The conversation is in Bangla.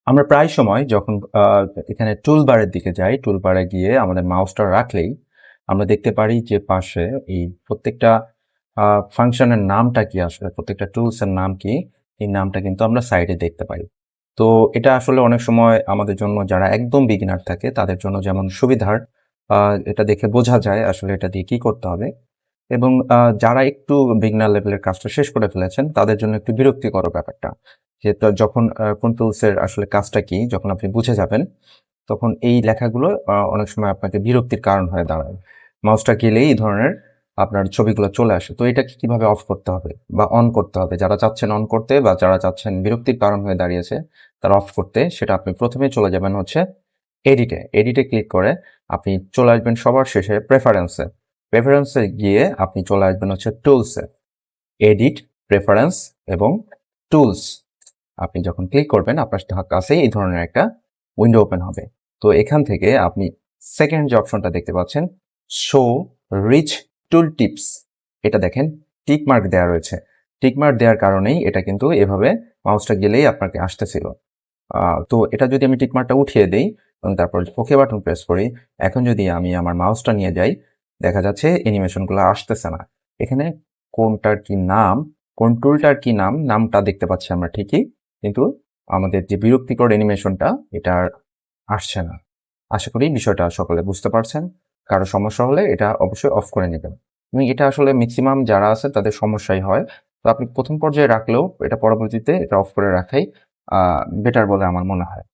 আমরা প্রায় সময় যখন এখানে টুল বারের দিকে যাই, টুল বারে গিয়ে আমাদের মাউসটা রাখলেই আমরা দেখতে পারি যে পাশে এই প্রত্যেকটা ফাংশনের নামটা কি, আসলে প্রত্যেকটা টুলসের নাম কি, এই নামটা কিন্তু আমরা সাইডে দেখতে পাই। তো এটা আসলে অনেক সময় আমাদের জন্য, যারা একদম বিগিনার থাকে তাদের জন্য যেমন সুবিধার, এটা দেখে বোঝা যায় আসলে এটা দিয়ে কি করতে হবে, এবং যারা একটু বিগিনার লেভেলের কাজটা শেষ করে ফেলেছেন তাদের জন্য একটু বিরক্তিকর ব্যাপারটা, যে তো যখন কোন টুলসের আসলে কাজটা কি যখন আপনি বুঝে যাবেন, তখন এই লেখাগুলো অনেক সময় আপনাকে বিরক্তির কারণ হয়ে দাঁড়ায়। মাউসটা গেলেই এই ধরনের আপনার ছবিগুলো চলে আসে। তো এটাকে কিভাবে অফ করতে হবে বা অন করতে হবে, যারা চাচ্ছেন অন করতে বা যারা চাচ্ছেন বিরক্তির কারণ হয়ে দাঁড়িয়েছে তারা অফ করতে, সেটা আপনি প্রথমে চলে যাবেন হচ্ছে এডিটে ক্লিক করে আপনি চলে আসবেন সবার শেষে প্রেফারেন্সে গিয়ে আপনি চলে আসবেন হচ্ছে টুলসে। এডিট, প্রেফারেন্স এবং টুলস আপনি যখন ক্লিক করবেন আপনার কাছে এই ধরনের একটা উইন্ডো ওপেন হবে। তো এখান থেকে আপনি সেকেন্ড যে অপশনটা দেখতে পাচ্ছেন, শো রিচ টুল টিপস, এটা দেখেন টিক মার্ক দেওয়া রয়েছে। টিক মার্ক দেওয়ার কারণেই এটা কিন্তু এভাবে মাউসটা গেলেই আপনাকে আসতেছিল। তো এটা যদি আমি টিক মার্কটা উঠিয়ে দিই এবং তারপর ওকে বাটন প্রেস করি, এখন যদি আমি আমার মাউসটা নিয়ে যাই, দেখা যাচ্ছে অ্যানিমেশনগুলো আসতেছে না। এখানে কোনটার কি নাম, কোন টুলটার কি নাম, নামটা দেখতে পাচ্ছি আমরা ঠিকই, কিন্তু আমাদের যে বিরক্তিকর অ্যানিমেশনটা এটা আর আসছে না। আশা করি বিষয়টা সকলে বুঝতে পারছেন। কারো সমস্যা হলে এটা অবশ্যই অফ করে নেবেন। এবং এটা আসলে ম্যাক্সিমাম যারা আছে তাদের সমস্যাই হয়। তো আপনি প্রথম পর্যায়ে রাখলেও এটা পরবর্তীতে এটা অফ করে রাখাই বেটার বলে আমার মনে হয়।